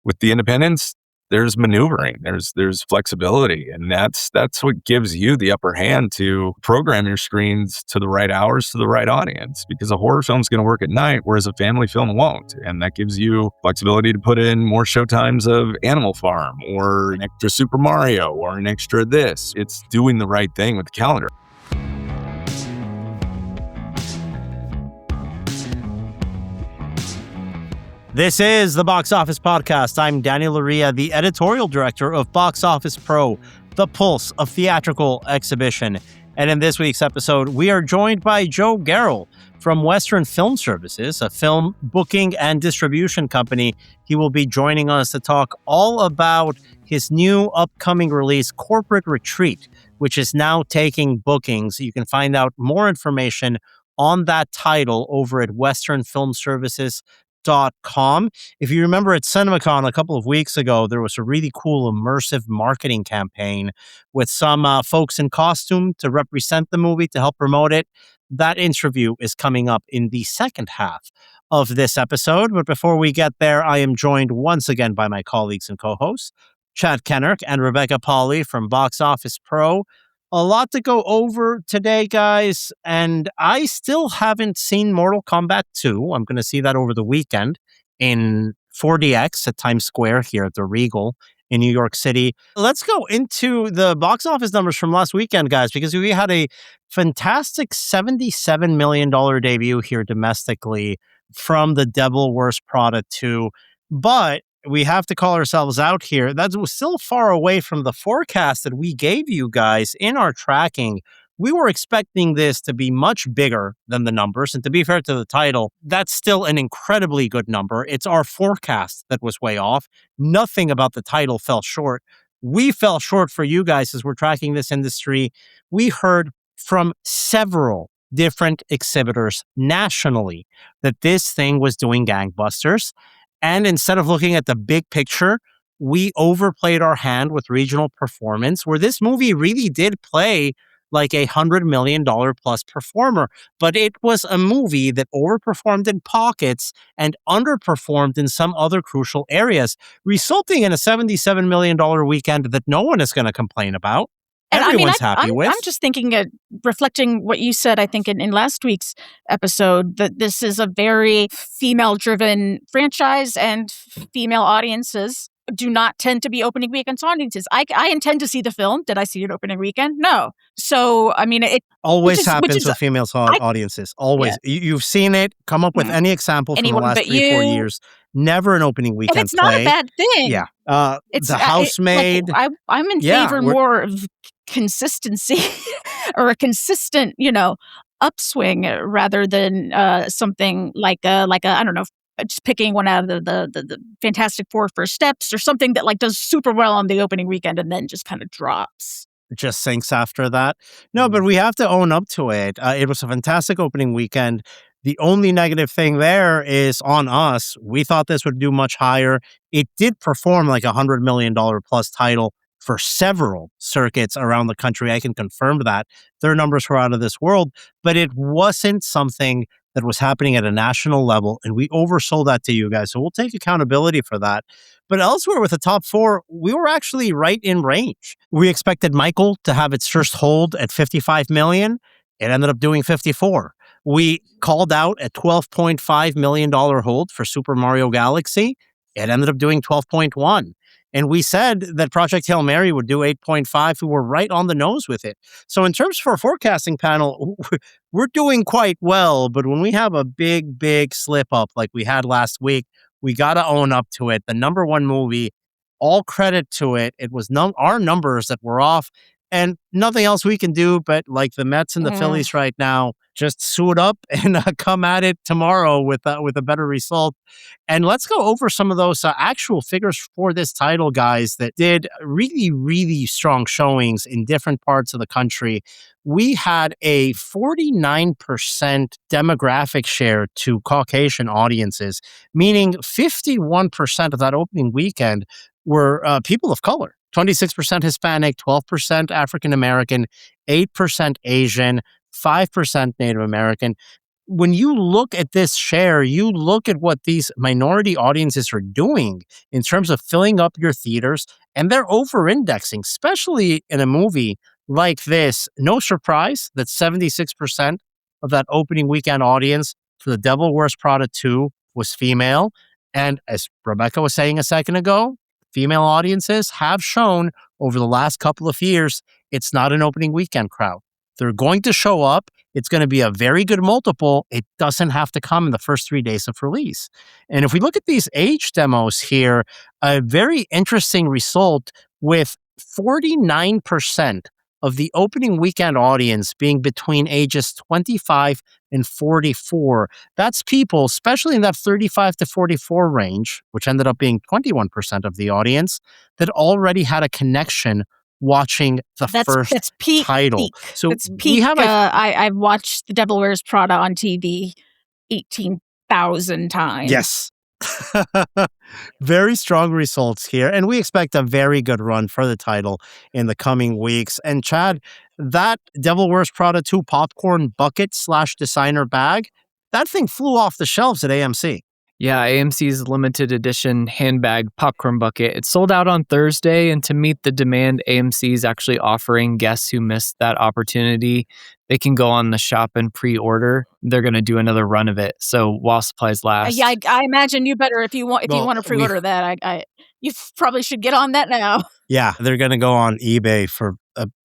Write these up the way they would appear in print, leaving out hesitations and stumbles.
With the independents, there's maneuvering, there's flexibility, and that's what gives you the upper hand to program your screens to the right hours to the right audience, because a horror film is going to work at night, whereas a family film won't. And that gives you flexibility to put in more showtimes of Animal Farm or an extra Super Mario or an extra this. It's doing the right thing with the calendar. This is the Box Office Podcast. I'm Daniel Loria, the editorial director of Box Office Pro, the pulse of theatrical exhibition. And in this week's episode, we are joined by Joe Garel from Western Film Services, a film booking and distribution company. He will be joining us to talk all about his new upcoming release, Corporate Retreat, which is now taking bookings. You can find out more information on that title over at westernfilmservices.com. If you remember at CinemaCon a couple of weeks ago, there was a really cool immersive marketing campaign with some folks in costume to represent the movie, to help promote it. That interview is coming up in the second half of this episode. But before we get there, I am joined once again by my colleagues and co-hosts, Chad Kennerk and Rebecca Pahle from Box Office Pro. A lot to go over today, guys, and I still haven't seen Mortal Kombat 2. I'm going to see that over the weekend in 4DX at Times Square here at the Regal in New York City. Let's go into the box office numbers from last weekend, guys, because we had a fantastic $77 million debut here domestically from The Devil Wears Prada 2, but we have to call ourselves out here. That was still far away from the forecast that we gave you guys in our tracking. We were expecting this to be much bigger than the numbers. And to be fair to the title, that's still an incredibly good number. It's our forecast that was way off. Nothing about the title fell short. We fell short for you guys as we're tracking this industry. We heard from several different exhibitors nationally that this thing was doing gangbusters. And instead of looking at the big picture, we overplayed our hand with regional performance, where this movie really did play like a $100 million plus performer. But it was a movie that overperformed in pockets and underperformed in some other crucial areas, resulting in a $77 million weekend that no one is going to complain about. And Everyone's happy with. I'm just thinking, reflecting what you said, I think in last week's episode, that this is a very female-driven franchise, and female audiences do not tend to be opening weekend audiences. I intend to see the film. Did I see it opening weekend? No. So, I mean, it always happens with female audiences. Always. Yeah. You've seen it. Come up with any example from the last 3-4 years. Never an opening weekend and it's not play. A bad thing. Yeah. The Housemaid. I'm in favor more of consistency or a consistent, upswing rather than something like a I don't know, just picking one out of the Fantastic Four First Steps or something that does super well on the opening weekend and then just kind of drops. Just sinks after that. No, but we have to own up to it. It was a fantastic opening weekend. The only negative thing there is on us. We thought this would do much higher. It did perform like a $100 million plus title for several circuits around the country. I can confirm that. Their numbers were out of this world, but it wasn't something that was happening at a national level, and we oversold that to you guys. So we'll take accountability for that. But elsewhere with the top four, we were actually right in range. We expected Michael to have its first hold at $55 million. It ended up doing 54. We called out a $12.5 million hold for Super Mario Galaxy. It ended up doing 12.1. And we said that Project Hail Mary would do 8.5. We were right on the nose with it. So in terms of our forecasting panel, we're doing quite well. But when we have a big slip up like we had last week, we got to own up to it. The number one movie, all credit to it. It was our numbers that were off. And nothing else we can do but, like the Mets and the Phillies right now, just suit up and come at it tomorrow with a better result. And let's go over some of those actual figures for this title, guys, that did really strong showings in different parts of the country. We had a 49% demographic share to Caucasian audiences, meaning 51% of that opening weekend were people of color. 26% Hispanic, 12% African American, 8% Asian, 5% Native American. when you look at this share, you look at what these minority audiences are doing in terms of filling up your theaters, and they're over-indexing, especially in a movie like this. No surprise that 76% of that opening weekend audience for The Devil Wears Prada 2 was female. And as Rebecca was saying a second ago, female audiences have shown over the last couple of years, it's not an opening weekend crowd. They're going to show up. It's going to be a very good multiple. It doesn't have to come in the first 3 days of release. And if we look at these age demos here, a very interesting result with 49% of the opening weekend audience being between ages 25 and 44. That's people, especially in that 35 to 44 range, which ended up being 21% of the audience, that already had a connection watching the first that's peak, title. Peak. So it's peak. We have I've watched The Devil Wears Prada on TV 18,000 times. Yes. Very strong results here. And we expect a very good run for the title in the coming weeks. And Chad, that Devil Wears Prada 2 popcorn bucket / designer bag, that thing flew off the shelves at AMC. Yeah, AMC's limited edition handbag popcorn bucket. It sold out on Thursday, and to meet the demand, AMC is actually offering guests who missed that opportunity, they can go on the shop and pre-order. They're going to do another run of it. So while supplies last. Yeah, I imagine you better if you want to pre-order that. You probably should get on that now. Yeah, they're going to go on eBay for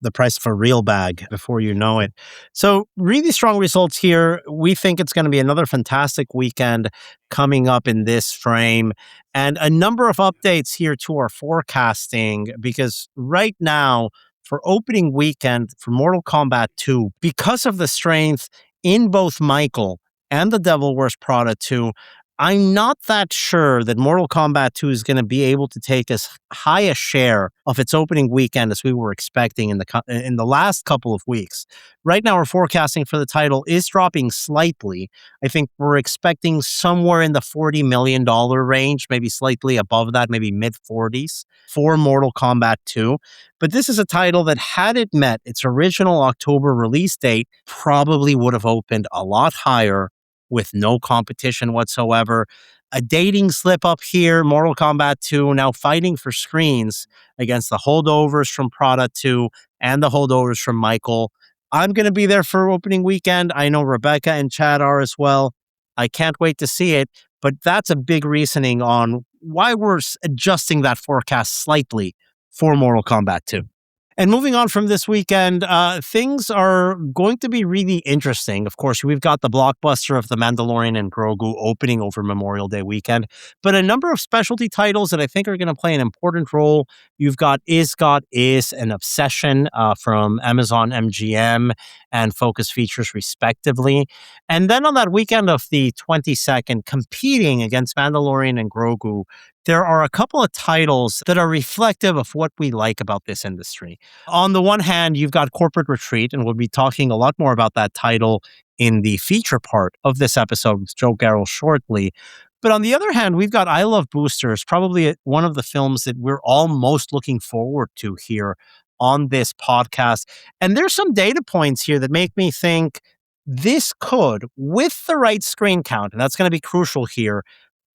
the price of a real bag before you know it. So really strong results here. We think it's going to be another fantastic weekend coming up in this frame, and a number of updates here to our forecasting, because right now for opening weekend for Mortal Kombat 2, because of the strength in both Michael and The Devil Wears Prada 2, I'm not that sure that Mortal Kombat 2 is going to be able to take as high a share of its opening weekend as we were expecting in the last couple of weeks. Right now, our forecasting for the title is dropping slightly. I think we're expecting somewhere in the $40 million range, maybe slightly above that, maybe mid-40s for Mortal Kombat 2. But this is a title that, had it met its original October release date, probably would have opened a lot higher with no competition whatsoever. A dating slip up here, Mortal Kombat 2 now fighting for screens against the holdovers from Prada 2 and the holdovers from Michael. I'm going to be there for opening weekend. I know Rebecca and Chad are as well. I can't wait to see it, but that's a big reasoning on why we're adjusting that forecast slightly for Mortal Kombat 2. And moving on from this weekend, things are going to be really interesting. Of course, we've got the blockbuster of The Mandalorian and Grogu opening over Memorial Day weekend, but a number of specialty titles that I think are going to play an important role. You've got Is God Is and Obsession from Amazon MGM and Focus Features, respectively. And then on that weekend of the 22nd, competing against Mandalorian and Grogu, there are a couple of titles that are reflective of what we like about this industry. On the one hand, you've got Corporate Retreat, and we'll be talking a lot more about that title in the feature part of this episode with Joe Garel shortly. But on the other hand, we've got I Love Boosters, probably one of the films that we're all most looking forward to here on this podcast. And there's some data points here that make me think this could, with the right screen count, and that's going to be crucial here,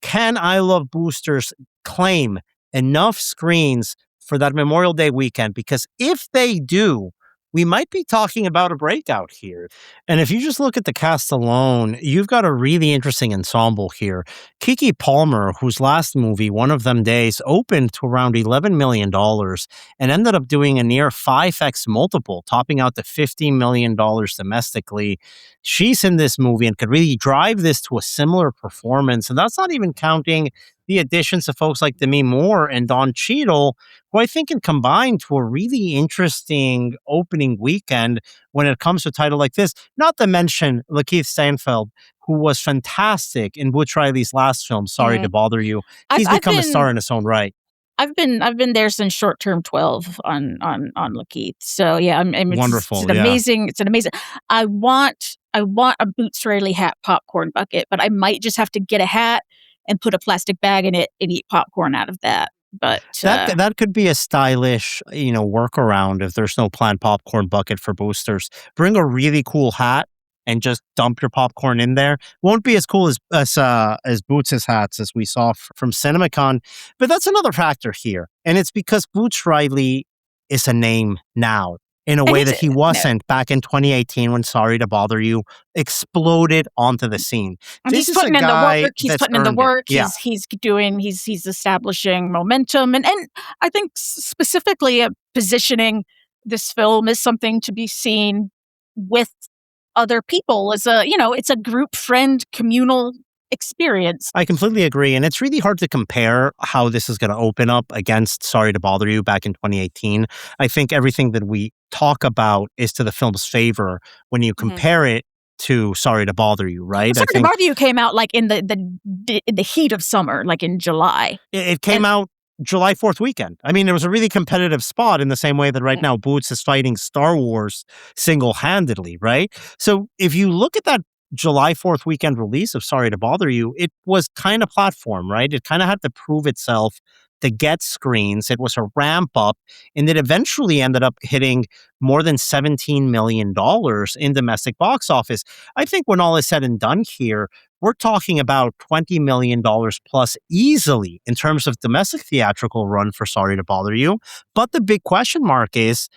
can I Love Boosters claim enough screens for that Memorial Day weekend? Because if they do, we might be talking about a breakout here. And if you just look at the cast alone, you've got a really interesting ensemble here. Keke Palmer, whose last movie, One of Them Days, opened to around $11 million and ended up doing a near 5x multiple, topping out to $50 million domestically. She's in this movie and could really drive this to a similar performance. And that's not even counting the additions of folks like Demi Moore and Don Cheadle, who I think can combine to a really interesting opening weekend when it comes to a title like this. Not to mention Lakeith Stanfield, who was fantastic in Butch Riley's last film, Sorry to Bother You. He's become a star in his own right. I've been there since Short Term 12 on Lakeith. So yeah, wonderful. It's an amazing. It's an amazing. I want a Boots Riley hat popcorn bucket, but I might just have to get a hat and put a plastic bag in it and eat popcorn out of that. But that could be a stylish, workaround if there's no planned popcorn bucket for Boosters. Bring a really cool hat and just dump your popcorn in there. Won't be as cool as Boots' hats as we saw from CinemaCon. But that's another factor here. And it's because Boots Riley is a name now in a And way he's that he wasn't back in 2018 when Sorry to Bother You exploded onto the scene. and This he's is a putting in the guy work. He's that's putting in the earned it. work. Yeah. He's establishing momentum, and I think specifically positioning this film as something to be seen with other people, as it's a group friend communal experience. I completely agree. And it's really hard to compare how this is going to open up against Sorry to Bother You back in 2018. I think everything that we talk about is to the film's favor when you compare it to Sorry to Bother You, right? Sorry to Bother You came out like in the heat of summer, like in July. It came out July 4th weekend. I mean, it was a really competitive spot in the same way that right now Boots is fighting Star Wars single-handedly, right? So if you look at that July 4th weekend release of Sorry to Bother You, it was kind of platform, right? It kind of had to prove itself to get screens. It was a ramp up, and it eventually ended up hitting more than $17 million in domestic box office. I think when all is said and done here, we're talking about $20 million plus easily in terms of domestic theatrical run for Sorry to Bother You. But the big question mark is,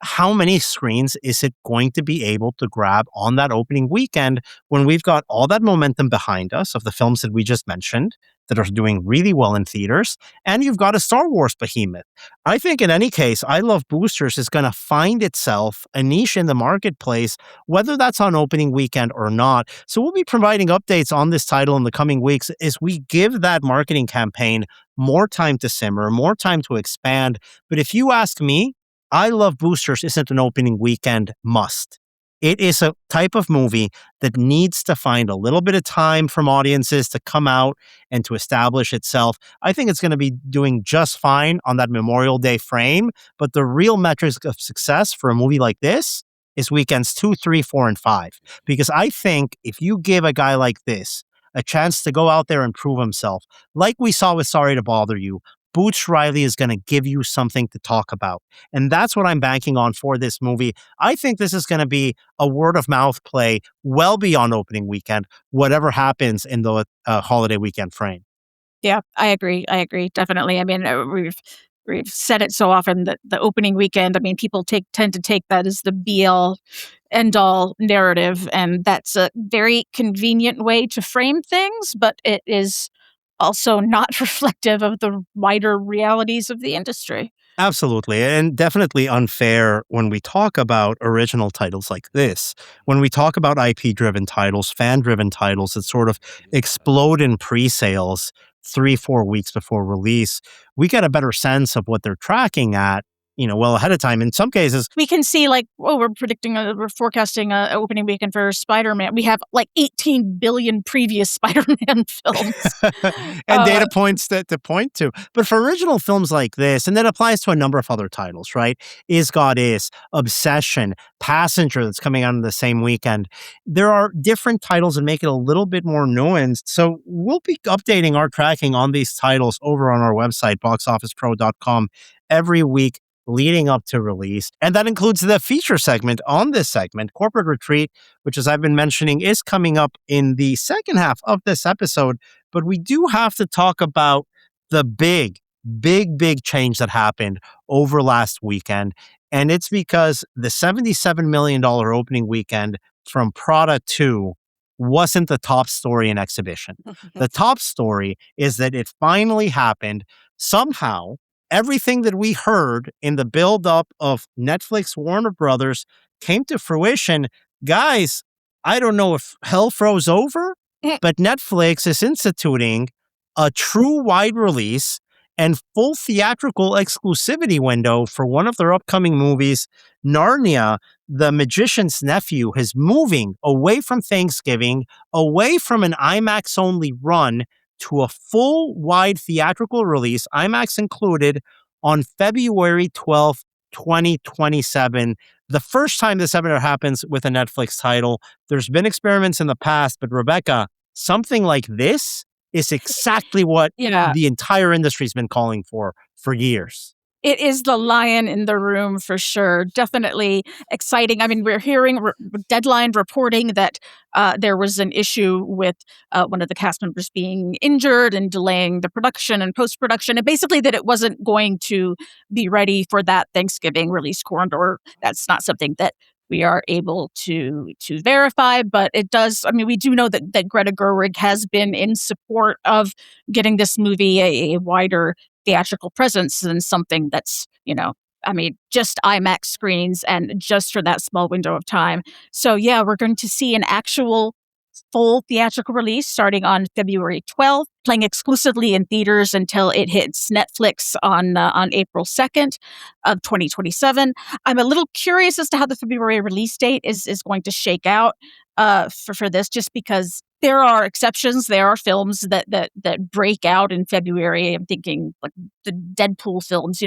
how many screens is it going to be able to grab on that opening weekend when we've got all that momentum behind us of the films that we just mentioned that are doing really well in theaters, and you've got a Star Wars behemoth? I think in any case, I Love Boosters is going to find itself a niche in the marketplace, whether that's on opening weekend or not. So we'll be providing updates on this title in the coming weeks as we give that marketing campaign more time to simmer, more time to expand. But if you ask me, I Love Boosters isn't an opening weekend must. It is a type of movie that needs to find a little bit of time from audiences to come out and to establish itself. I think it's going to be doing just fine on that Memorial Day frame, but the real metrics of success for a movie like this is weekends 2, 3, 4, and 5. Because I think if you give a guy like this a chance to go out there and prove himself, like we saw with Sorry to Bother You, Boots Riley is going to give you something to talk about. And that's what I'm banking on for this movie. I think this is going to be a word of mouth play well beyond opening weekend, whatever happens in the holiday weekend frame. Yeah, I agree. Definitely. I mean, we've said it so often that the opening weekend, I mean, people tend to take that as the be all end all narrative. And that's a very convenient way to frame things, but it is also not reflective of the wider realities of the industry. Absolutely. And definitely unfair when we talk about original titles like this. When we talk about IP-driven titles, fan-driven titles that sort of explode in pre-sales 3-4 weeks before release, we get a better sense of what they're tracking at, well ahead of time. In some cases, we can see we're forecasting a opening weekend for Spider-Man. We have like 18 billion previous Spider-Man films. and data points to point to. But for original films like this, and that applies to a number of other titles, right? Is God Is, Obsession, Passenger that's coming out on the same weekend. There are different titles that make it a little bit more nuanced. So we'll be updating our tracking on these titles over on our website, boxofficepro.com, every week leading up to release. And that includes the feature segment on this segment, Corporate Retreat, which, as I've been mentioning, is coming up in the second half of this episode. But we do have to talk about the big change that happened over last weekend. And it's because the $77 million opening weekend from Prada 2 wasn't the top story in exhibition. The top story is that it finally happened. Somehow, everything that we heard in the build-up of Netflix, Warner Brothers came to fruition. Guys, I don't know if hell froze over, but Netflix is instituting a true wide release and full theatrical exclusivity window for one of their upcoming movies. Narnia, the Magician's Nephew, is moving away from Thanksgiving, away from an IMAX-only run, to a full wide theatrical release, IMAX included, on February 12th, 2027. The first time this ever happens with a Netflix title. There's been experiments in the past, but Rebecca, something like this is exactly what the entire industry's been calling for years. It is the lion in the room for sure. Definitely exciting. I mean, we're hearing Deadline reporting that there was an issue with one of the cast members being injured and delaying the production and post-production, and basically that it wasn't going to be ready for that Thanksgiving release corridor. That's not something that we are able to verify, but it does. I mean, we do know that Greta Gerwig has been in support of getting this movie a wider theatrical presence than something that's, I mean, just IMAX screens and just for that small window of time. So yeah, we're going to see an actual full theatrical release starting on February 12th, playing exclusively in theaters until it hits Netflix on April 2nd of 2027. I'm a little curious as to how the February release date is going to shake out for this, just because there are exceptions. There are films that break out in February. I'm thinking like the Deadpool films.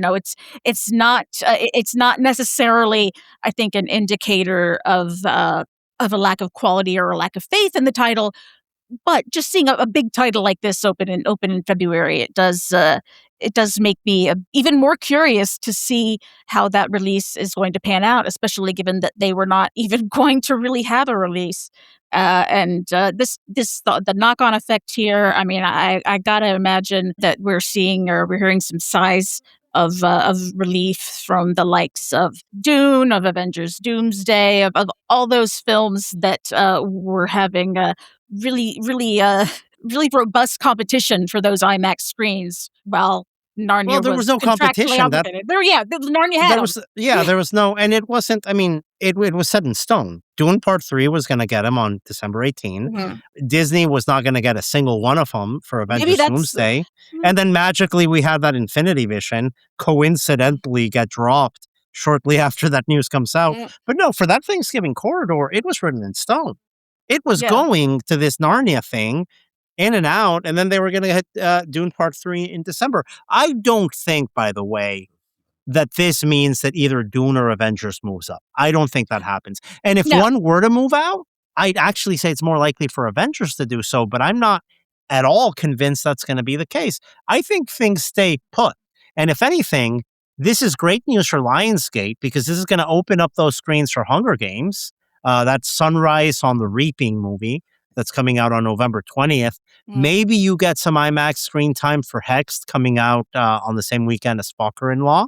It's not necessarily, I think, an indicator of a lack of quality or a lack of faith in the title. But just seeing a big title like this open in February, it does make me even more curious to see how that release is going to pan out, especially given that they were not even going to really have a release. The knock-on effect here. I mean, I gotta imagine that we're hearing some sighs of relief from the likes of Dune, of Avengers Doomsday, of all those films that were having really, really, really robust competition for those IMAX screens. Well, Narnia there was no contractually competition. obligated. Narnia had them. There was no, and it wasn't. I mean, it was set in stone. Dune Part 3 was going to get him on December 18. Mhm. Disney was not going to get a single one of them for Avengers that's- Doomsday. And then magically we had that Infinity Vision coincidentally get dropped shortly after that news comes out. Mm. But no, for that Thanksgiving corridor, it was written in stone. It was Yeah. going to this Narnia thing, in and out, and then they were going to hit Dune Part 3 in December. I don't think, by the way, that this means that either Dune or Avengers moves up. I don't think that happens. And if No. one were to move out, I'd actually say it's more likely for Avengers to do so, but I'm not at all convinced that's going to be the case. I think things stay put. And if anything, this is great news for Lionsgate because this is going to open up those screens for Hunger Games. That Sunrise on the Reaping movie that's coming out on November 20th. Maybe you get some IMAX screen time for Hexed coming out on the same weekend as Fucker-in-Law.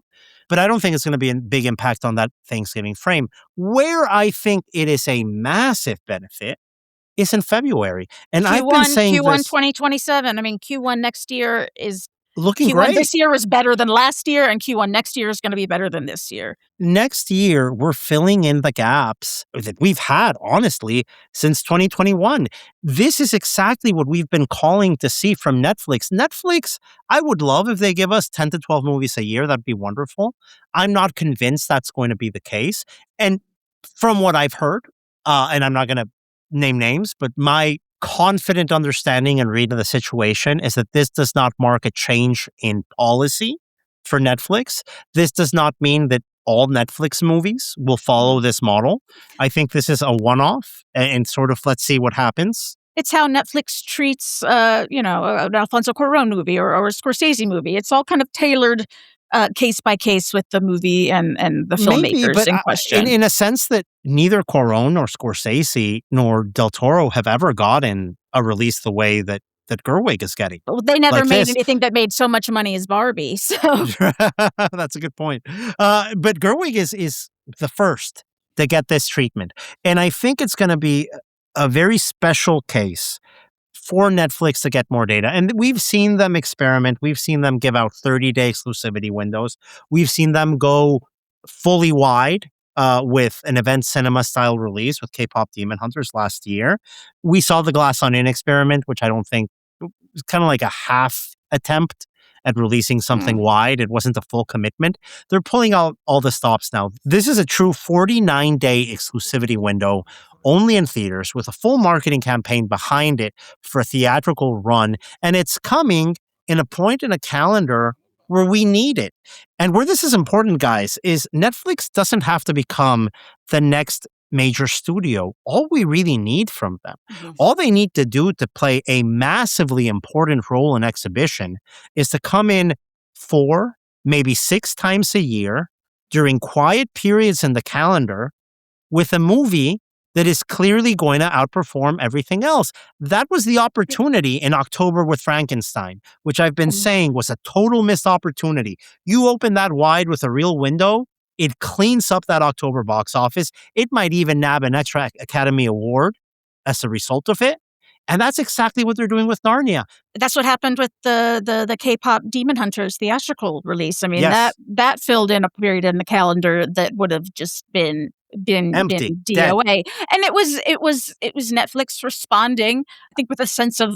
But I don't think it's going to be a big impact on that Thanksgiving frame. Where I think it is a massive benefit is in February. And I've been saying Q1 this 2027. I mean, Q1 next year is looking Q1 great. this year was better than last year, and Q1 next year is going to be better than this year. Next year, we're filling in the gaps that we've had, honestly, since 2021. This is exactly what we've been calling to see from Netflix. Netflix, I would love if they give us 10 to 12 movies a year. That'd be wonderful. I'm not convinced that's going to be the case. And from what I've heard, and I'm not going to name names, but my confident understanding and read of the situation is that this does not mark a change in policy for Netflix. This does not mean that all Netflix movies will follow this model. I think this is a one-off and sort of let's see what happens. It's how Netflix treats, an Alfonso Cuarón movie or a Scorsese movie. It's all kind of tailored case by case with the movie and the filmmakers in question. In a sense that neither Cuarón or Scorsese nor Del Toro have ever gotten a release the way that Gerwig is getting. Well, they never like made this. anything that made so much money as Barbie. So That's a good point. But Gerwig is the first to get this treatment. And I think it's going to be a very special case for Netflix to get more data. And we've seen them experiment. We've seen them give out 30-day exclusivity windows. We've seen them go fully wide with an event cinema style release with K-pop Demon Hunters last year. We saw the Glass Onion experiment, which I don't think was kind of like a half attempt at releasing something wide. It wasn't a full commitment. They're pulling out all the stops now. This is a true 49-day exclusivity window only in theaters with a full marketing campaign behind it for a theatrical run. And it's coming in a point in a calendar where we need it. And where this is important, guys, is Netflix doesn't have to become the next major studio. All we really need from them, all they need to do to play a massively important role in exhibition is to come in 4 maybe 6 times a year during quiet periods in the calendar with a movie that is clearly going to outperform everything else. That was the opportunity in October with Frankenstein, which I've been saying was a total missed opportunity. You open that wide with a real window, it cleans up that October box office. It might even nab an extra Academy Award as a result of it. And that's exactly what they're doing with Narnia. That's what happened with the K-pop Demon Hunters theatrical release. I mean, Yes. that filled in a period in the calendar that would have just been Empty, DOA. And it was Netflix responding, I think, with a sense of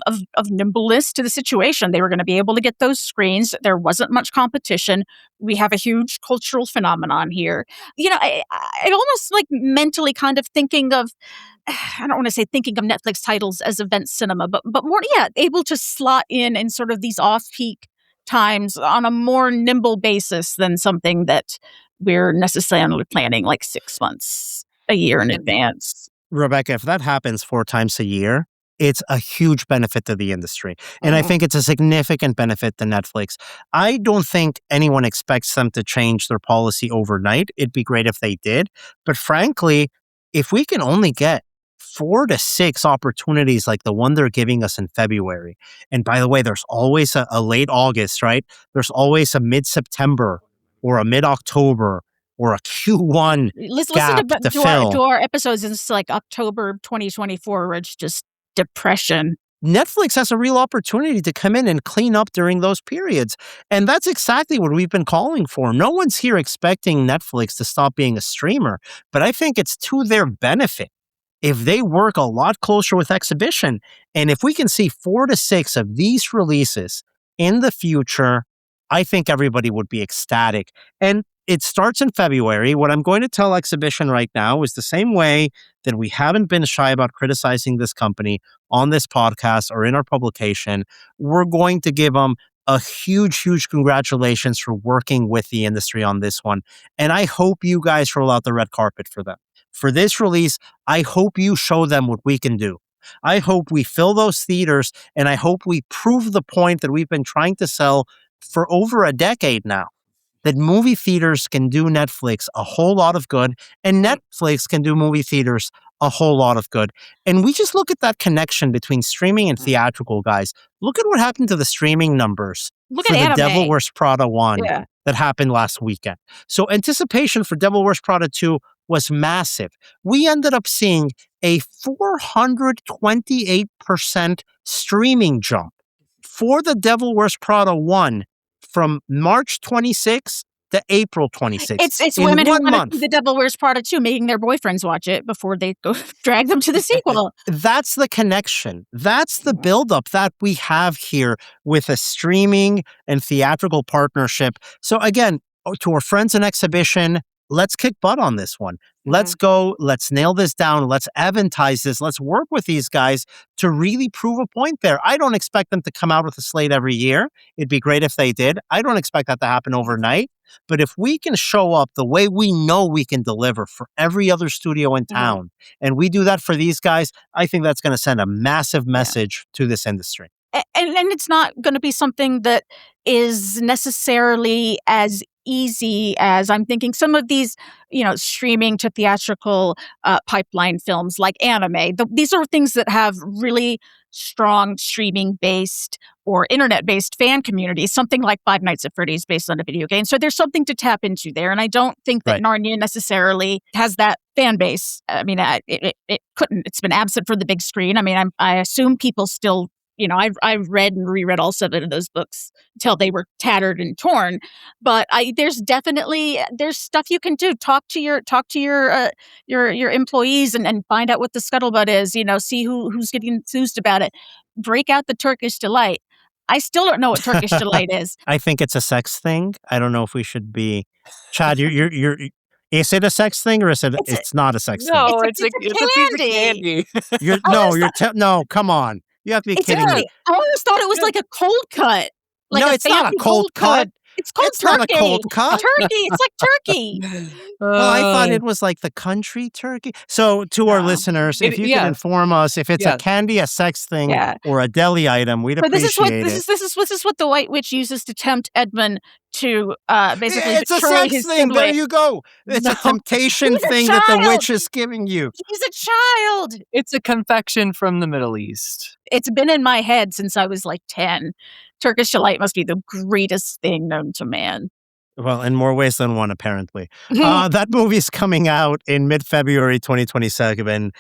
nimbleness to the situation. They were going to be able to get those screens. There wasn't much competition. We have a huge cultural phenomenon here. You know, I almost like mentally kind of thinking of, I don't want to say thinking of Netflix titles as event cinema, but more, able to slot in sort of these off-peak times on a more nimble basis than something that we're necessarily planning like 6 months, a year in advance. Rebecca, if that happens 4 times a year, it's a huge benefit to the industry. And I think it's a significant benefit to Netflix. I don't think anyone expects them to change their policy overnight. It'd be great if they did. But frankly, if we can only get 4 to 6 opportunities like the one they're giving us in February. And by the way, there's always a late August, right? There's always a mid-September or a mid-October or a Q1 Listen gap to fill. to our episodes. It's like October 2024, where it's just depression. Netflix has a real opportunity to come in and clean up during those periods. And that's exactly what we've been calling for. No one's here expecting Netflix to stop being a streamer, but I think it's to their benefit if they work a lot closer with exhibition. And if we can see 4 to 6 of these releases in the future, I think everybody would be ecstatic. And it starts in February. What I'm going to tell exhibition right now is the same way that we haven't been shy about criticizing this company on this podcast or in our publication. We're going to give them a huge, huge congratulations for working with the industry on this one. And I hope you guys roll out the red carpet for them. For this release, I hope you show them what we can do. I hope we fill those theaters, and I hope we prove the point that we've been trying to sell for over a decade now, that movie theaters can do Netflix a whole lot of good, and Netflix can do movie theaters a whole lot of good. And we just look at that connection between streaming and theatrical, guys. Look at what happened to the streaming numbers for the Devil Wears Prada 1 that happened last weekend. So anticipation for Devil Wears Prada 2 was massive. We ended up seeing a 428% streaming jump for the Devil Wears Prada 1 from March 26th to April 26th. It's women who want to see the Devil Wears Prada 2 making their boyfriends watch it before they go drag them to the sequel. That's the connection. That's the buildup that we have here with a streaming and theatrical partnership. So again, to our friends in exhibition, let's kick butt on this one. Let's go. Let's nail this down. Let's advertise this. Let's work with these guys to really prove a point there. I don't expect them to come out with a slate every year. It'd be great if they did. I don't expect that to happen overnight. But if we can show up the way we know we can deliver for every other studio in town, and we do that for these guys, I think that's going to send a massive message to this industry. And it's not going to be something that is necessarily as easy as I'm thinking some of these, streaming to theatrical pipeline films like anime. These are things that have really strong streaming-based or internet-based fan communities, something like Five Nights at Freddy's based on a video game. So there's something to tap into there. And I don't think that Narnia necessarily has that fan base. I mean, it couldn't. It's been absent from the big screen. I mean, I assume people still, I've read and reread all 7 of those books until they were tattered and torn. But there's stuff you can do. Talk to your employees and find out what the scuttlebutt is. See who's getting enthused about it. Break out the Turkish delight. I still don't know what Turkish delight is. I think it's a sex thing. I don't know if we should be. Chad, you're. Is it a sex thing or is it? It's not a sex thing. No, it's a piece of candy. No, come on. You have to be kidding me. I always thought it was like a cold cut. Like no, it's not a cold cut. It's called It's turkey. not a cold cut. Turkey. It's like turkey. Well, I thought it was like the country turkey. So to our listeners, if you can inform us if it's a candy, a sex thing, or a deli item, we'd appreciate it. This is what the White Witch uses to tempt Edmund to basically It's a betray sex his thing. There sibling. you go. It's a No. temptation He's a thing that the child. witch is giving you. He's a child. It's a confection from the Middle East. It's been in my head since I was like 10. Turkish delight must be the greatest thing known to man. Well, in more ways than one, apparently. That movie's coming out in mid-February 2027.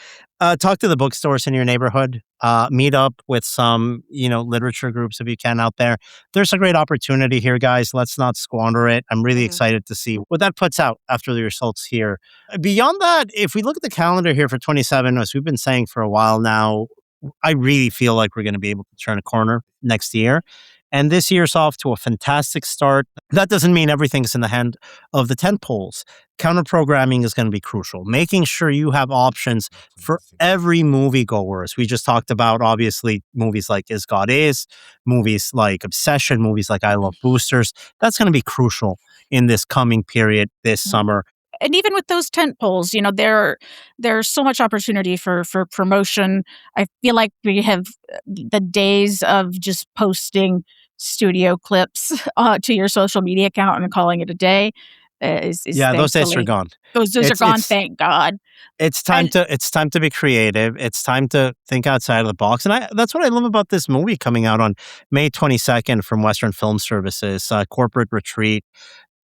Talk to the bookstores in your neighborhood. Meet up with some, literature groups if you can out there. There's a great opportunity here, guys. Let's not squander it. I'm really excited to see what that puts out after the results here. Beyond that, if we look at the calendar here for 27, as we've been saying for a while now, I really feel like we're going to be able to turn a corner next year. And this year's off to a fantastic start. That doesn't mean everything's in the hand of the tent poles. Counter programming is going to be crucial. Making sure you have options for every moviegoer. As we just talked about, obviously, movies like Is God Is, movies like Obsession, movies like I Love Boosters. That's going to be crucial in this coming period this summer. And even with those tent poles, there's so much opportunity for promotion. I feel like we have the days of just posting studio clips to your social media account and calling it a day. Those days are gone. Those are gone. Thank God. It's time to be creative. It's time to think outside of the box. And that's what I love about this movie coming out on May 22nd from Western Film Services, Corporate Retreat.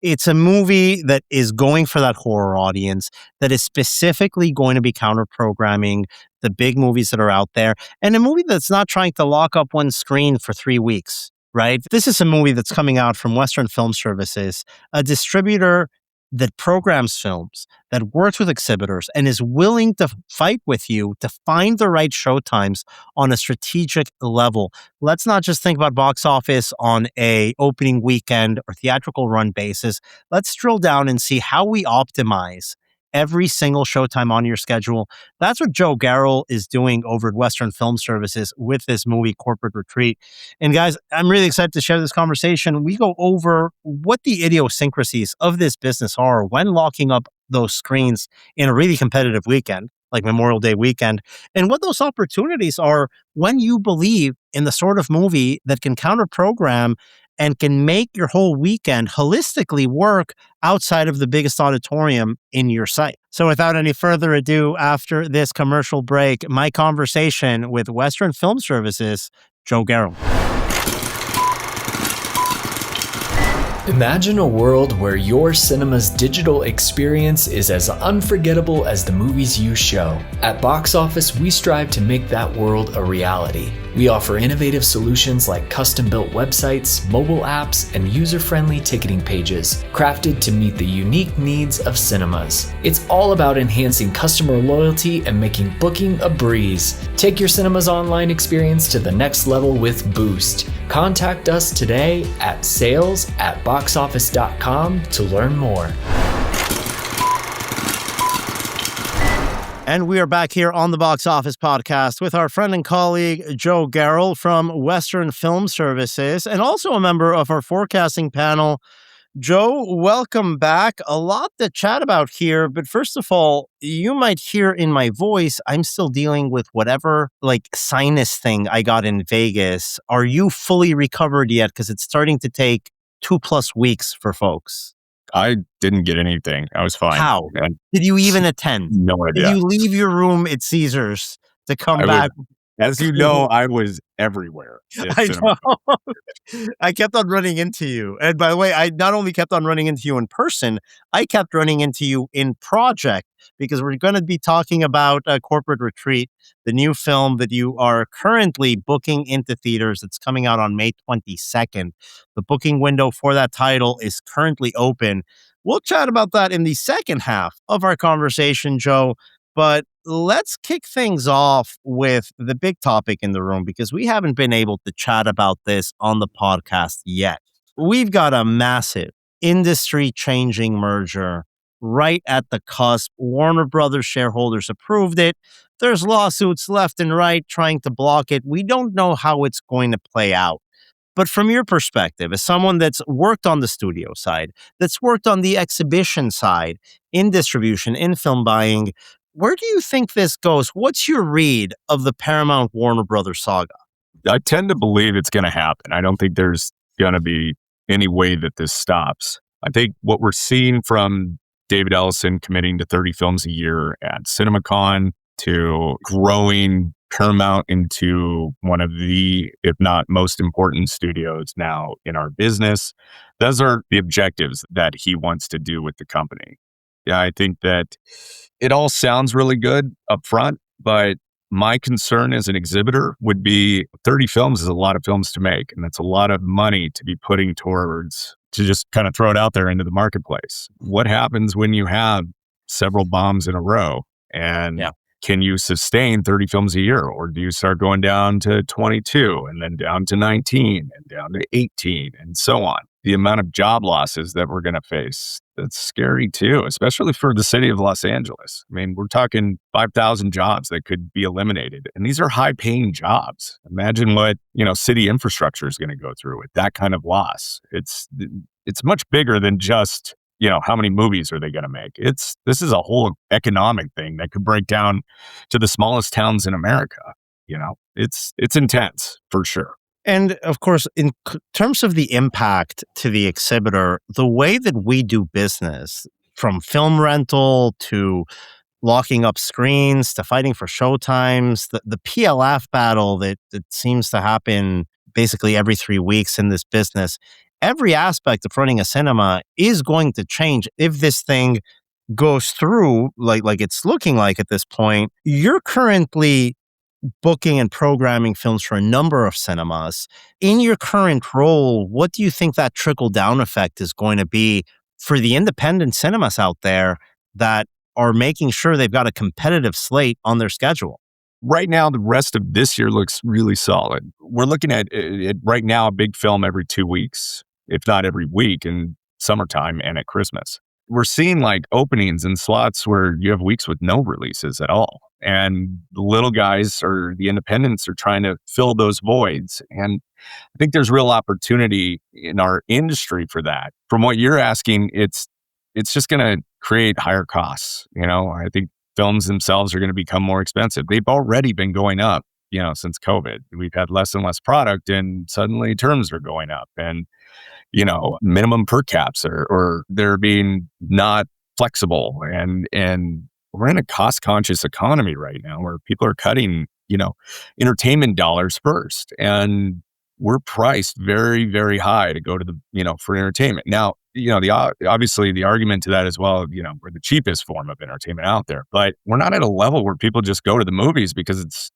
It's a movie that is going for that horror audience, that is specifically going to be counter-programming the big movies that are out there, and a movie that's not trying to lock up one screen for 3 weeks, right? This is a movie that's coming out from Western Film Services, a distributor that programs films, that works with exhibitors, and is willing to fight with you to find the right showtimes on a strategic level. Let's not just think about box office on a opening weekend or theatrical run basis. Let's drill down and see how we optimize every single showtime on your schedule. That's what Joe Garel is doing over at Western Film Services with this movie, Corporate Retreat. And guys, I'm really excited to share this conversation. We go over what the idiosyncrasies of this business are when locking up those screens in a really competitive weekend, like Memorial Day weekend, and what those opportunities are when you believe in the sort of movie that can counter-program and can make your whole weekend holistically work outside of the biggest auditorium in your site. So without any further ado, after this commercial break, my conversation with Western Film Services, Joe Garel. Imagine a world where your cinema's digital experience is as unforgettable as the movies you show. At Boxoffice, we strive to make that world a reality. We offer innovative solutions like custom-built websites, mobile apps, and user-friendly ticketing pages, crafted to meet the unique needs of cinemas. It's all about enhancing customer loyalty and making booking a breeze. Take your cinema's online experience to the next level with Boost. Contact us today at sales@boxoffice.com to learn more. And we are back here on the Box Office Podcast with our friend and colleague, Joe Garel from Western Film Services, and also a member of our forecasting panel. Joe, welcome back. A lot to chat about here, but first of all, you might hear in my voice, I'm still dealing with whatever sinus thing I got in Vegas. Are you fully recovered yet? Because it's starting to take 2+ weeks for folks. I didn't get anything. I was fine. How? Did you even attend? No idea. Did you leave your room at Caesars to come back? As you know, I was everywhere. I know. I kept on running into you. And by the way, I not only kept on running into you in person, I kept running into you in project, because we're going to be talking about Corporate Retreat, the new film that you are currently booking into theaters. It's coming out on May 22nd. The booking window for that title is currently open. We'll chat about that in the second half of our conversation, Joe. But let's kick things off with the big topic in the room, because we haven't been able to chat about this on the podcast yet. We've got a massive industry-changing merger right at the cusp. Warner Brothers shareholders approved it. There's lawsuits left and right trying to block it. We don't know how it's going to play out. But from your perspective, as someone that's worked on the studio side, that's worked on the exhibition side, in distribution, in film buying, where do you think this goes? What's your read of the Paramount Warner Brothers saga? I tend to believe it's going to happen. I don't think there's going to be any way that this stops. I think what we're seeing from David Ellison committing to 30 films a year at CinemaCon, to growing Paramount into one of the, if not most important studios now in our business, those are the objectives that he wants to do with the company. Yeah, I think that it all sounds really good up front, but my concern as an exhibitor would be 30 films is a lot of films to make, and that's a lot of money to be putting towards to just kind of throw it out there into the marketplace. What happens when you have several bombs in a row? And can you sustain 30 films a year? Or do you start going down to 22 and then down to 19 and down to 18 and so on? The amount of job losses that we're going to face, that's scary too, especially for the city of Los Angeles. I mean, we're talking 5,000 jobs that could be eliminated. And these are high paying jobs. Imagine what, city infrastructure is going to go through with that kind of loss. It's much bigger than just, how many movies are they going to make? This is a whole economic thing that could break down to the smallest towns in America. It's intense for sure. And of course, in terms of the impact to the exhibitor, the way that we do business, from film rental to locking up screens to fighting for showtimes, the PLF battle that seems to happen basically every 3 weeks in this business, every aspect of running a cinema is going to change if this thing goes through like it's looking like at this point. You're currently booking and programming films for a number of cinemas. In your current role, what do you think that trickle-down effect is going to be for the independent cinemas out there that are making sure they've got a competitive slate on their schedule? Right now, the rest of this year looks really solid. We're looking at it right now, a big film every 2 weeks, if not every week in summertime and at Christmas. We're seeing like openings and slots where you have weeks with no releases at all. And the little guys or the independents are trying to fill those voids. And I think there's real opportunity in our industry for that. From what you're asking, it's just going to create higher costs. I think films themselves are going to become more expensive. They've already been going up, since COVID. We've had less and less product, and suddenly terms are going up. And minimum per caps or they're being not flexible. And we're in a cost conscious economy right now where people are cutting, entertainment dollars first. And we're priced very, very high to go to the, for entertainment. Now, obviously the argument to that as well, we're the cheapest form of entertainment out there, but we're not at a level where people just go to the movies because it's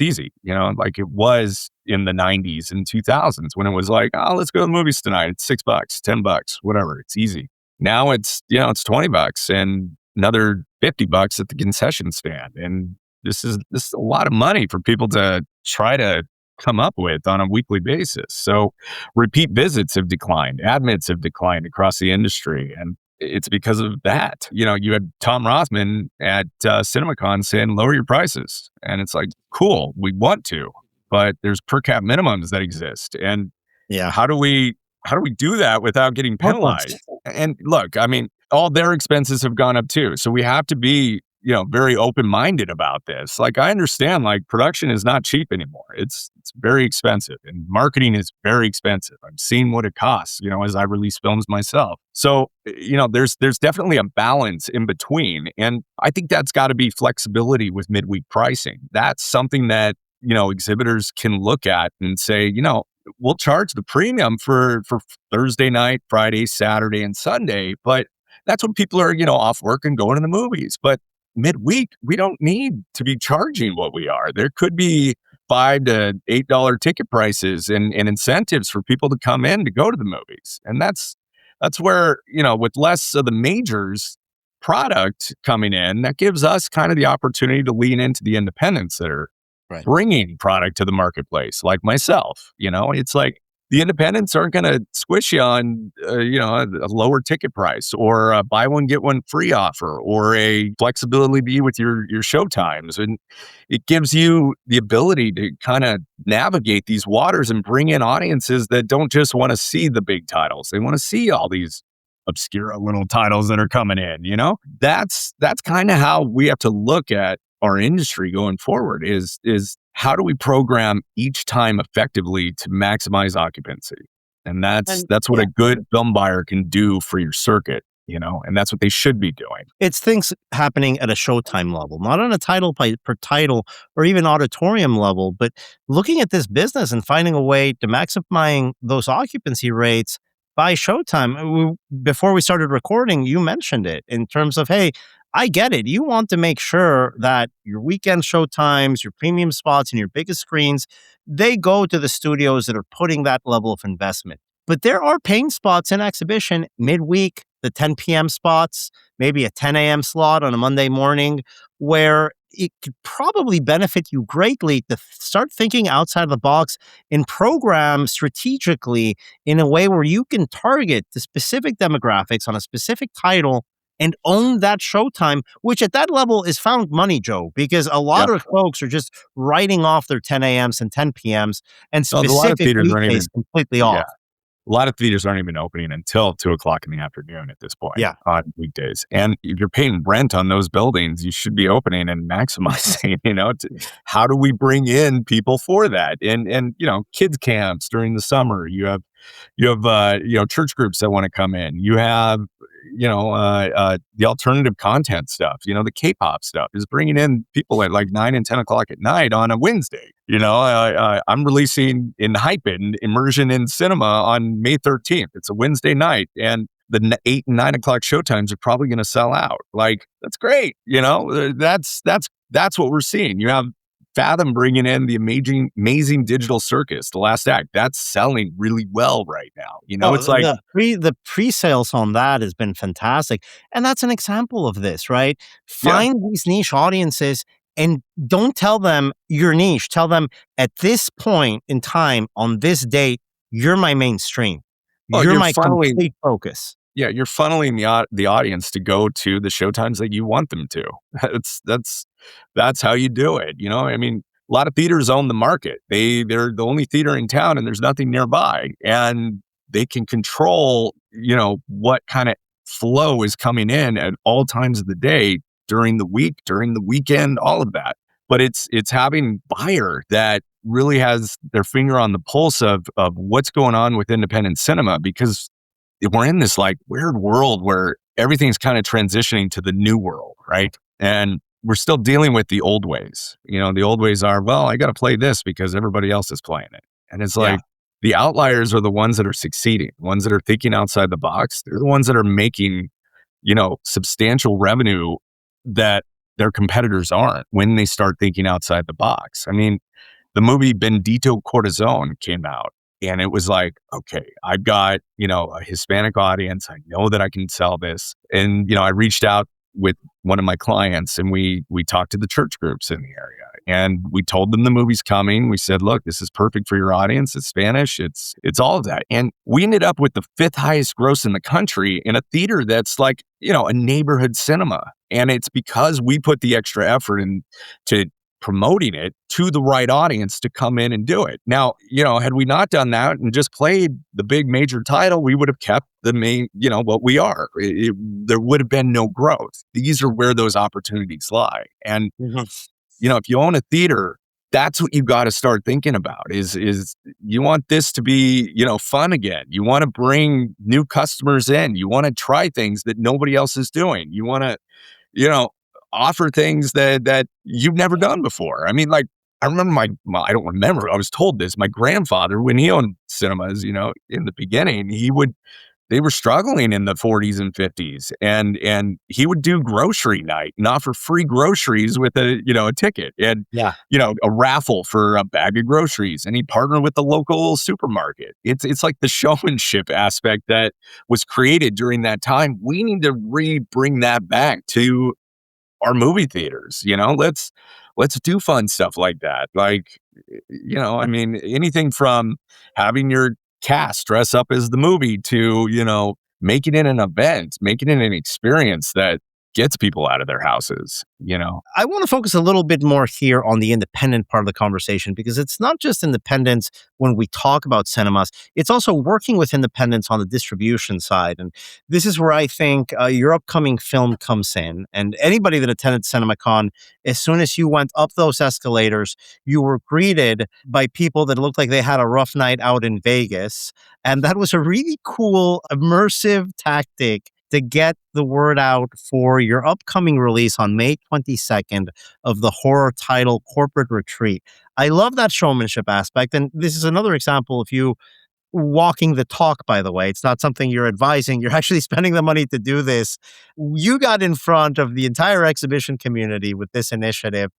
easy, like it was in the 90s and 2000s when it was like, oh, let's go to the movies tonight. It's $6, $10, whatever. It's easy. Now it's, it's $20 and another $50 at the concession stand. And this is a lot of money for people to try to come up with on a weekly basis. So repeat visits have declined, admits have declined across the industry. And it's because of that. You had Tom Rothman at CinemaCon saying, lower your prices. And it's like, cool, we want to, but there's per cap minimums that exist. And how do we do that without getting penalized? And look, I mean, all their expenses have gone up too. So we have to be, very open-minded about this. Like, I understand, like, production is not cheap anymore. It's very expensive, and marketing is very expensive. I'm seeing what it costs, as I release films myself. So, there's definitely a balance in between. And I think that's got to be flexibility with midweek pricing. That's something that, exhibitors can look at and say, we'll charge the premium for Thursday night, Friday, Saturday, and Sunday, but that's when people are, off work and going to the movies. But midweek, we don't need to be charging what we are. There could be $5 to $8 ticket prices and incentives for people to come in to go to the movies. And that's where, with less of the majors product coming in, that gives us kind of the opportunity to lean into the independents that are bringing product to the marketplace, like myself. It's like the independents aren't going to squish you on, a lower ticket price or a buy one, get one free offer or a flexibility with your show times. And it gives you the ability to kind of navigate these waters and bring in audiences that don't just want to see the big titles. They want to see all these obscure little titles that are coming in, That's kind of how we have to look at our industry going forward is how do we program each time effectively to maximize occupancy? And that's And what a good film buyer can do for your circuit, and that's what they should be doing. it's things happening at a Showtime level, not on a title per title or even auditorium level, but looking at this business and finding a way to maximizing those occupancy rates by Showtime. Before we started recording, you mentioned it in terms of, hey, I get it. You want to make sure that your weekend showtimes, your premium spots, and your biggest screens, they go to the studios that are putting that level of investment. But there are paying spots in exhibition midweek, the 10 p.m. spots, maybe a 10 a.m. slot on a Monday morning, where it could probably benefit you greatly to start thinking outside the box and program strategically in a way where you can target the specific demographics on a specific title and own that showtime, which at that level is found money, Joe, because a lot of folks are just writing off their 10 a.m.s and 10 p.m.s and A lot of specific theaters aren't weekdays even completely off. A lot of theaters aren't even opening until 2:00 in the afternoon at this point on weekdays. And if you're paying rent on those buildings, you should be opening and maximizing, how do we bring in people for that? And kids camps during the summer. You have church groups that want to come in. You have the alternative content stuff, the K-pop stuff is bringing in people at like 9 and 10 o'clock at night on a Wednesday. I'm releasing in Hype It, Immersion in Cinema on May 13th. It's a Wednesday night, and the 8 and 9 o'clock showtimes are probably going to sell out. Like, that's great. That's what we're seeing. You have Fathom bringing in the amazing digital circus, The Last Act. That's selling really well right now. It's like the pre-sales on that has been fantastic, and that's an example of this, right? Find these niche audiences and don't tell them you're niche. Tell them at this point in time on this date, you're my mainstream. You're my complete focus. Yeah, you're funneling the audience to go to the showtimes that you want them to. That's how you do it. I mean, a lot of theaters own the market. They're the only theater in town, and there's nothing nearby, and they can control what kind of flow is coming in at all times of the day, during the week, during the weekend, all of that. But it's having buyer that really has their finger on the pulse of what's going on with independent cinema, because we're in this like weird world where everything's kind of transitioning to the new world, right? And we're still dealing with the old ways. The old ways are, well, I got to play this because everybody else is playing it. And it's like the outliers are the ones that are succeeding, the ones that are thinking outside the box. They're the ones that are making, substantial revenue that their competitors aren't when they start thinking outside the box. I mean, the movie Bendito Cortisone came out. And it was like, okay, I've got, a Hispanic audience. I know that I can sell this. And, I reached out with one of my clients, and we talked to the church groups in the area, and we told them the movie's coming. We said, look, this is perfect for your audience. It's Spanish. It's all of that. And we ended up with the 5th highest gross in the country in a theater that's like, a neighborhood cinema. And it's because we put the extra effort into promoting it to the right audience to come in and do it. Now, had we not done that and just played the big major title, we would have kept the main, what we are. There would have been no growth. These are where those opportunities lie. And, if you own a theater, that's what you got to start thinking about is you want this to be, fun again. You want to bring new customers in. You want to try things that nobody else is doing. You want to, offer things that you've never done before. I mean, like, I remember I don't remember, I was told this, my grandfather, when he owned cinemas, in the beginning, they were struggling in the 40s and 50s, and he would do grocery night and offer free groceries with a ticket, and a raffle for a bag of groceries, and he'd partner with the local supermarket. It's like the showmanship aspect that was created during that time. We need to bring that back to our movie theaters. Let's do fun stuff like that. Like, I mean, anything from having your cast dress up as the movie to, making it an event, making it an experience that gets people out of their houses, you know? I want to focus a little bit more here on the independent part of the conversation, because it's not just independence when we talk about cinemas, it's also working with independents on the distribution side. And this is where I think your upcoming film comes in. And anybody that attended CinemaCon, as soon as you went up those escalators, you were greeted by people that looked like they had a rough night out in Vegas. And that was a really cool, immersive tactic to get the word out for your upcoming release on May 22nd of the horror title Corporate Retreat. I love that showmanship aspect. And this is another example of you walking the talk, by the way. It's not something you're advising. You're actually spending the money to do this. You got in front of the entire exhibition community with this initiative.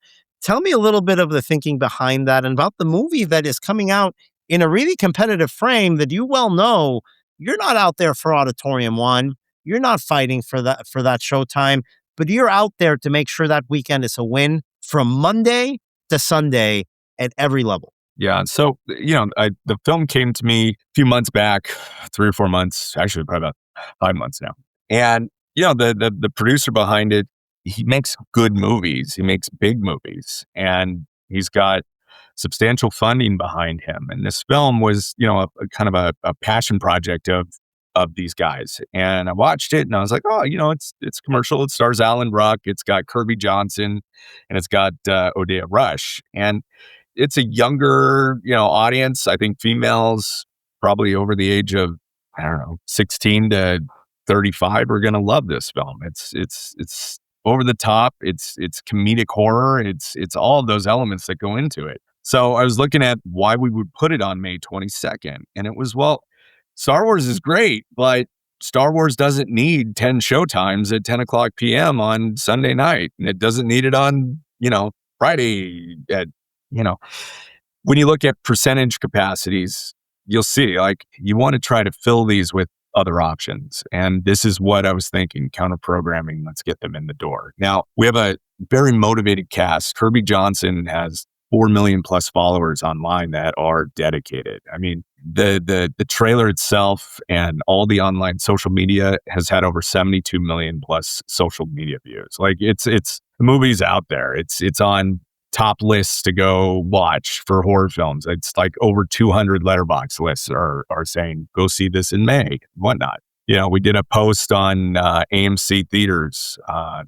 Tell me a little bit of the thinking behind that and about the movie that is coming out in a really competitive frame that you well know you're not out there for Auditorium 1. You're not fighting for that showtime, but you're out there to make sure that weekend is a win from Monday to Sunday at every level. Yeah. So, the film came to me a few months back, 3 or 4 months, actually probably about 5 months now. And, the producer behind it, he makes good movies. He makes big movies, and he's got substantial funding behind him. And this film was, a kind of a passion project of these guys. And I watched it and I was like, oh, it's commercial. It stars Alan Ruck. It's got Kirby Johnson, and it's got Odea Rush. And it's a younger, audience. I think females probably over the age of, 16 to 35 are going to love this film. It's over the top. It's comedic horror. It's all of those elements that go into it. So I was looking at why we would put it on May 22nd. And it was, well, Star Wars is great, but Star Wars doesn't need 10 showtimes at 10 o'clock p.m. on Sunday night. And it doesn't need it on, Friday at, when you look at percentage capacities, you'll see, like, you want to try to fill these with other options. And this is what I was thinking, counter programming, let's get them in the door. Now, we have a very motivated cast. Kirby Johnson has 4 million plus followers online that are dedicated. I mean, the trailer itself and all the online social media has had over 72 million plus social media views. Like, it's the movie's out there. It's on top lists to go watch for horror films. It's like over 200 letterbox lists are saying go see this in May, whatnot. We did a post on AMC theaters. I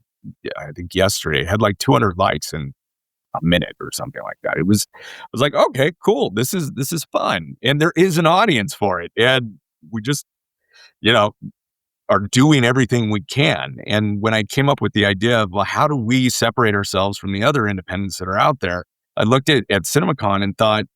think yesterday. It had like 200 likes in a minute or something like that. I was like, okay, cool. This is fun. And there is an audience for it. And we just, are doing everything we can. And when I came up with the idea of, well, how do we separate ourselves from the other independents that are out there? I looked at CinemaCon and thought,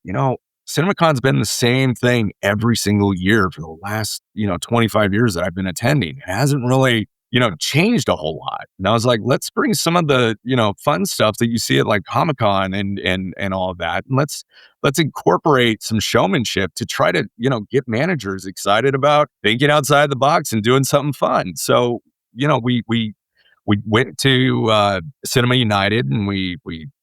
CinemaCon's been the same thing every single year for the last, 25 years that I've been attending. It hasn't really changed a whole lot. And I was like, let's bring some of the, fun stuff that you see at like Comic-Con and all of that. And let's incorporate some showmanship to try to, get managers excited about thinking outside the box and doing something fun. So, we went to Cinema United and we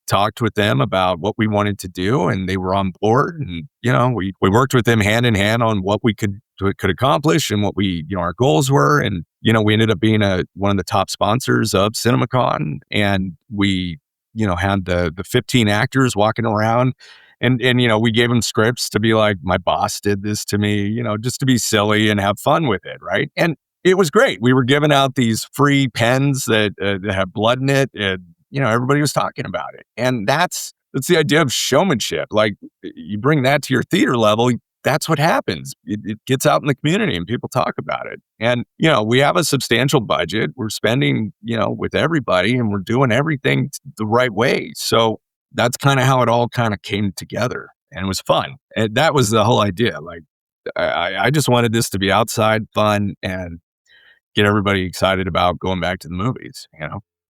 talked with them about what we wanted to do, and they were on board. And, we worked with them hand in hand on what we could accomplish and what our goals were. And, we ended up being one of the top sponsors of CinemaCon, and we, had the 15 actors walking around and, we gave them scripts to be like, my boss did this to me, just to be silly and have fun with it. Right. And it was great. We were giving out these free pens that have blood in it, and, everybody was talking about it. And that's the idea of showmanship. Like, you bring that to your theater level, that's what happens. It gets out in the community and people talk about it. And, we have a substantial budget. We're spending, with everybody, and we're doing everything the right way. So that's kind of how it all kind of came together, and it was fun. And that was the whole idea. Like, I just wanted this to be outside fun and get everybody excited about going back to the movies,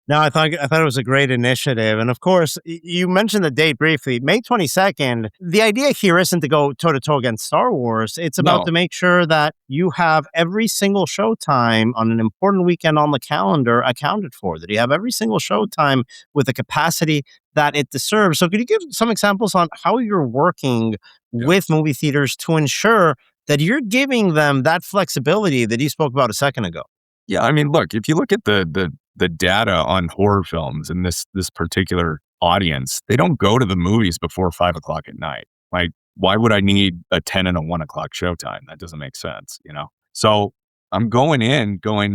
No, I thought it was a great initiative. And of course, you mentioned the date briefly, May 22nd. The idea here isn't to go toe-to-toe against Star Wars. It's about to make sure that you have every single showtime on an important weekend on the calendar accounted for, that you have every single showtime with the capacity that it deserves. So could you give some examples on how you're working with movie theaters to ensure that you're giving them that flexibility that you spoke about a second ago? Yeah, I mean, look, if you look at the the data on horror films and this particular audience, they don't go to the movies before 5 o'clock at night. Like, why would I need a 10 and a 1 o'clock showtime? That doesn't make sense, you know? So I'm going,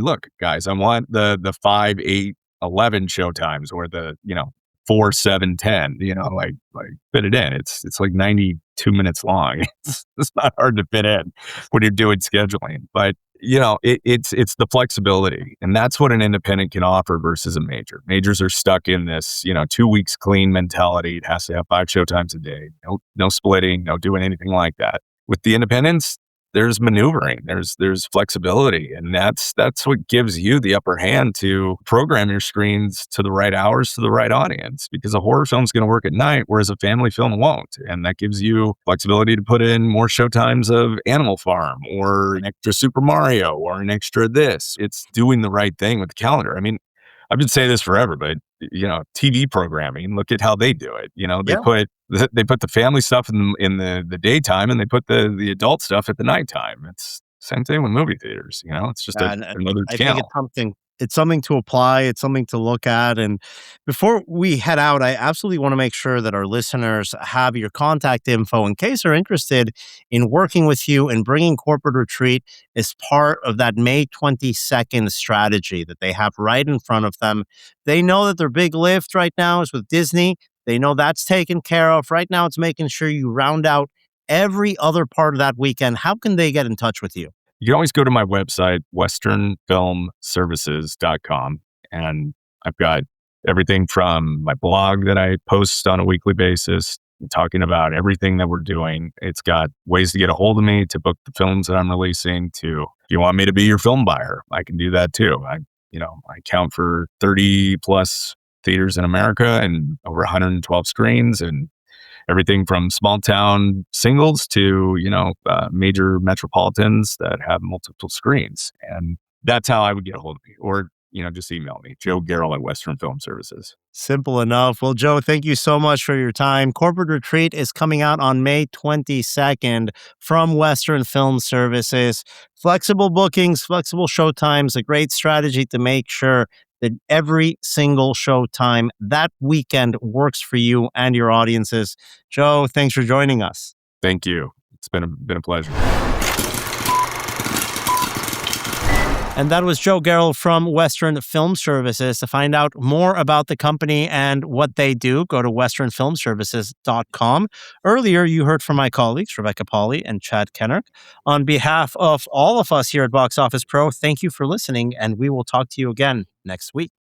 look, guys, I want the 5, 8, 11 showtimes or the, 4, 7, 10, like fit it in. It's like 92 minutes long. It's not hard to fit in when you're doing scheduling, but it's the flexibility, and that's what an independent can offer versus a major. Majors are stuck in this, 2 weeks clean mentality. It has to have 5 showtimes a day. No splitting, no doing anything like that. With the independents, there's maneuvering, there's flexibility, and that's what gives you the upper hand to program your screens to the right hours to the right audience, because a horror film is going to work at night, whereas a family film won't. And that gives you flexibility to put in more showtimes of Animal Farm or an extra Super Mario or an extra this. It's doing the right thing with the calendar. I mean, I've been saying this forever, but TV programming, look at how they do it. They put the family stuff in the daytime, and they put the adult stuff at the nighttime. It's same thing with movie theaters. It's just another I channel. think it's something to apply. It's something to look at. And before we head out, I absolutely want to make sure that our listeners have your contact info in case they're interested in working with you and bringing Corporate Retreat as part of that May 22nd strategy that they have right in front of them. They know that their big lift right now is with Disney. They know that's taken care of. Right now, it's making sure you round out every other part of that weekend. How can they get in touch with you? You can always go to my website, westernfilmservices.com. And I've got everything from my blog that I post on a weekly basis, talking about everything that we're doing. It's got ways to get a hold of me, to book the films that I'm releasing, to, if you want me to be your film buyer, I can do that too. I count for 30 plus theaters in America and over 112 screens, and everything from small town singles to, major metropolitans that have multiple screens. And that's how I would get a hold of me, or, just email me, Joe Garel at Western Film Services. Simple enough. Well, Joe, thank you so much for your time. Corporate Retreat is coming out on May 22nd from Western Film Services. Flexible bookings, flexible showtimes, a great strategy to make sure that every single showtime that weekend works for you and your audiences. Joe, thanks for joining us. Thank you. It's been a pleasure. And that was Joe Garel from Western Film Services. To find out more about the company and what they do, go to westernfilmservices.com. Earlier, you heard from my colleagues, Rebecca Pahle and Chad Kennerk. On behalf of all of us here at Box Office Pro, thank you for listening, and we will talk to you again next week.